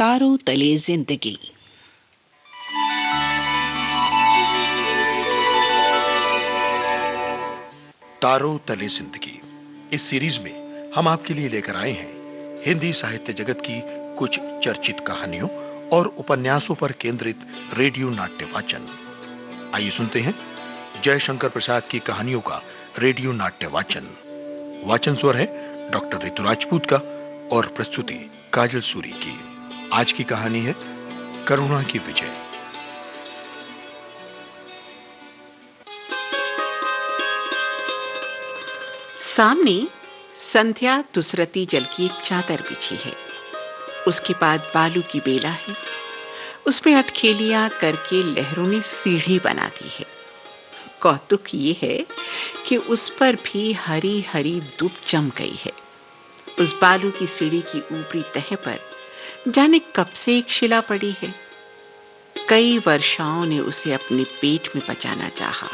तारों तले जिंदगी। तारों तले जिंदगी इस सीरीज में हम आपके लिए लेकर आए हैं हिंदी साहित्य जगत की कुछ चर्चित कहानियों और उपन्यासों पर केंद्रित रेडियो नाट्य वाचन। आइए सुनते हैं जयशंकर प्रसाद की कहानियों का रेडियो नाट्य वाचन। वाचन स्वर है डॉक्टर ऋतु राजपूत का और प्रस्तुति काजल सूरी की। आज की कहानी है करुणा की विजय। सामने संध्या दुसरती जल की एक चादर बिछी है। उसके बाद बालू की बेला है। उसमें अटखेलियां करके लहरों ने सीढ़ी बना दी है। कौतुक ये है कि उस पर भी हरी हरी दूब जम गई है। उस बालू की सीढ़ी की ऊपरी तह पर जाने कब से एक शिला पड़ी है। कई वर्षाओं ने उसे अपने पेट में पचाना चाहा,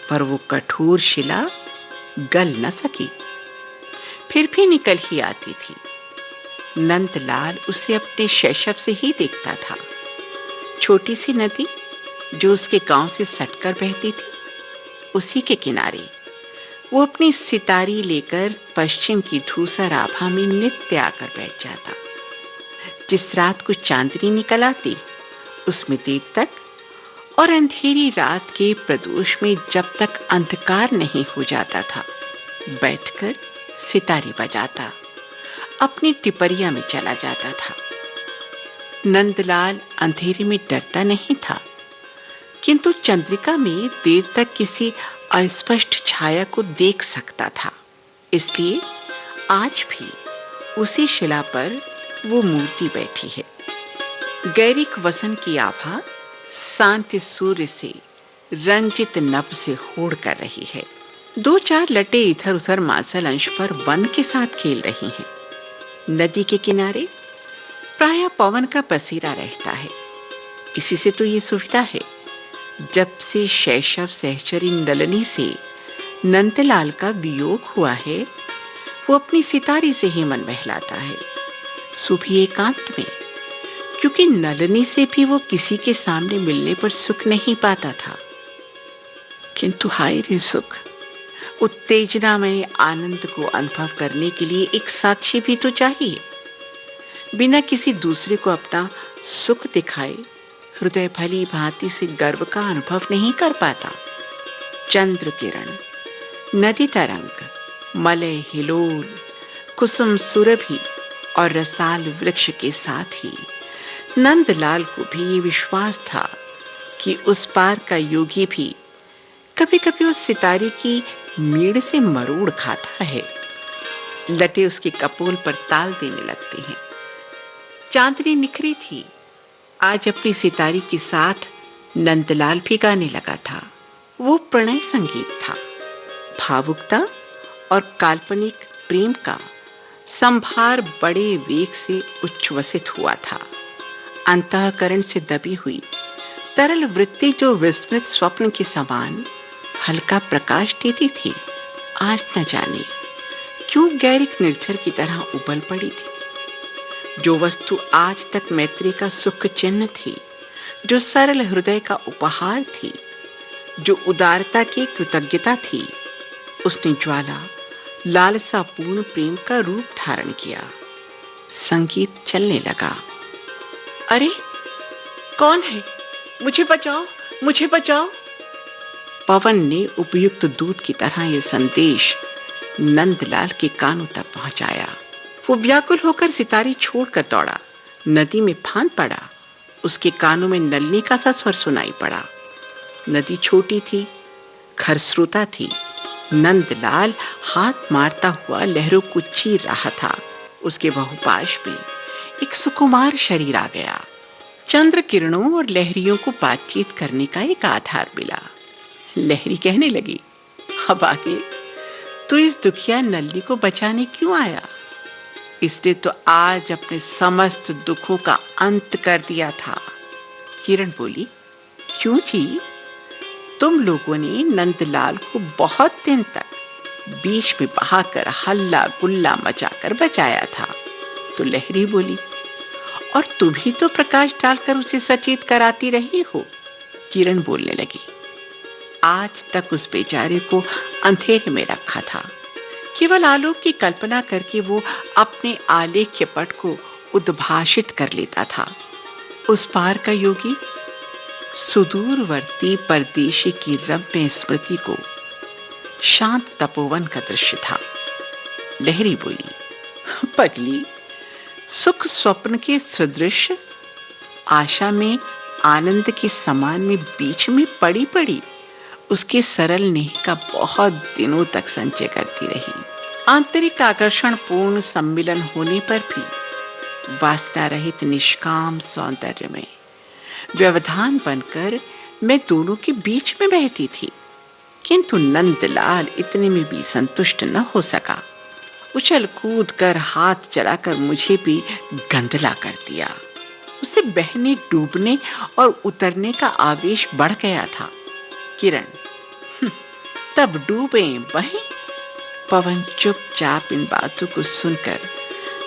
पर वो कठोर शिला गल न सकी। फिर भी निकल ही आती थी। नंदलाल उसे अपने शैशव से ही देखता था। छोटी सी नदी जो उसके गांव से सटकर बहती थी, उसी के किनारे वो अपनी सितारी लेकर पश्चिम की धूसर आभा में नित्य आकर बैठ जाता। जिस रात को चांदनी निकल आती, उसमें देर तक, और अंधेरी रात के प्रदोष में जब तक अंधकार नहीं हो जाता था, बैठकर सितारे बजाता, अपनी टिपरिया में चला जाता था। नंदलाल अंधेरे में डरता नहीं था, किंतु चंद्रिका में देर तक किसी अस्पष्ट छाया को देख सकता था। इसलिए आज भी उसी शिला पर वो मूर्ति बैठी है। गैरिक वसन की आभा शांति सूर्य से रंजित नभ से होड़ कर रही है। दो चार लटे इधर उधर मांसल अंश पर वन के साथ खेल रही हैं। नदी के किनारे प्रायः पवन का पसीरा रहता है। इसी से तो ये सुविधा है, जब से शैशव सहचरी नलिनी से नंदलाल का वियोग हुआ है, वो अपनी सितारी से ही मन बहलाता है। सुबह एकांत में, क्योंकि नलिनी से भी वो किसी के सामने मिलने पर सुख नहीं पाता था। किंतु हाय रे सुख, उत्तेजनामय आनंद को अनुभव करने के लिए एक साक्षी भी तो चाहिए। बिना किसी दूसरे को अपना सुख दिखाए हृदय भली भांति से गर्व का अनुभव नहीं कर पाता। चंद्र किरण, नदी तरंग, मलय हिलोल, कुसुम सुरभि और रसाल वृक्ष के साथ ही नंदलाल को भी ये विश्वास था कि उस पार का योगी भी कभी कभी उस सितारे की मीड़ से मरोड़ खाता है। लटे उसके कपोल पर ताल देने लगते हैं। चांदनी निखरी थी। आज अपनी सितारी के साथ नंदलाल भी गाने लगा था। वो प्रणय संगीत था। भावुकता और काल्पनिक प्रेम का संभार बड़े वेग से उच्छ्वसित हुआ था। अंतःकरण से दबी हुई तरल वृत्ति जो विस्मृत स्वप्न के समान हल्का प्रकाश देती थी, आज न जाने क्यों गैरिक निर्झर की तरह उबल पड़ी थी। जो वस्तु आज तक मैत्री का सुख चिन्ह थी, जो सरल हृदय का उपहार थी, जो उदारता की कृतज्ञता थी, उसने ज्वाला लालसापूर्ण प्रेम का रूप धारण किया। संगीत चलने लगा। अरे कौन है? मुझे बचाओ, मुझे बचाओ। पवन ने उपयुक्त दूत की तरह यह संदेश नंदलाल के कानों तक पहुंचाया। वो व्याकुल होकर सितारी छोड़कर दौड़ा, नदी में फांद पड़ा। उसके कानों में नलिनी का सा स्वर सुनाई पड़ा। नदी छोटी थी, खरस्रोता थी। नंदलाल हाथ मारता हुआ लहरों को चीर रहा था। उसके बहुपाश में एक सुकुमार शरीर आ गया। चंद्र किरणों और लहरियों को बातचीत करने का एक आधार मिला। लहरी कहने लगी, अब आगे तू इस दुखिया नल्ली को बचाने क्यों आया? इसने तो आज अपने समस्त दुखों का अंत कर दिया था। किरण बोली, क्यों जी? तुम लोगों ने नंदलाल को बहुत दिन तक बीच में बहाकर हल्ला गुल्ला मचाकर बचाया था। तो लहरी बोली, और तुम ही तो प्रकाश डालकर उसे सचेत कराती रही हो। किरण बोलने लगी। आज तक उस बेचारे को अंधेरे में रखा था। केवल आलोक की कल्पना करके वो अपने आलेख्य पट को उद्भाषित कर लेता था। उस पार का योगी सुदूरवर्ती परदेशी की रम्य स्मृति को शांत तपोवन का दृश्य था। लहरी बोली, पगली, सुख स्वप्न के सदृश आशा में आनंद के समान में बीच में पड़ी पड़ी उसके सरल नेह का बहुत दिनों तक संचय करती रही। आंतरिक आकर्षण पूर्ण सम्मिलन होने पर भी वासना रहित निष्काम सौंदर्य में व्यवधान बनकर मैं दोनों के बीच में बहती थी। किंतु नंदलाल इतने में भी संतुष्ट न हो सका। उछल कूद कर हाथ चलाकर मुझे भी गंदला कर दिया। उसे बहने, डूबने और उतरने का आवेश बढ़ गया था। किरण, तब डूबे बहें। पवन चुपचाप इन बातों को सुनकर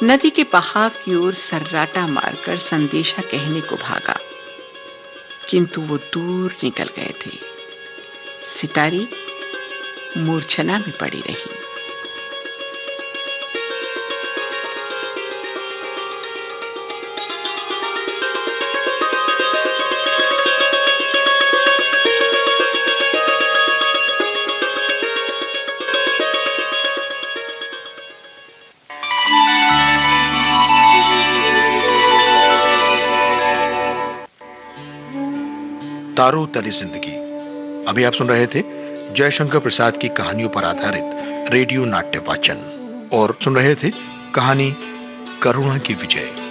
नदी के बहाव की ओर सर्राटा मारकर संदेशा कहने को भागा, किंतु वो दूर निकल गए थे। सितारी मूर्छना में पड़ी रही। तारों तले जिंदगी। अभी आप सुन रहे थे जयशंकर प्रसाद की कहानियों पर आधारित रेडियो नाट्य वाचन, और सुन रहे थे कहानी करुणा की विजय।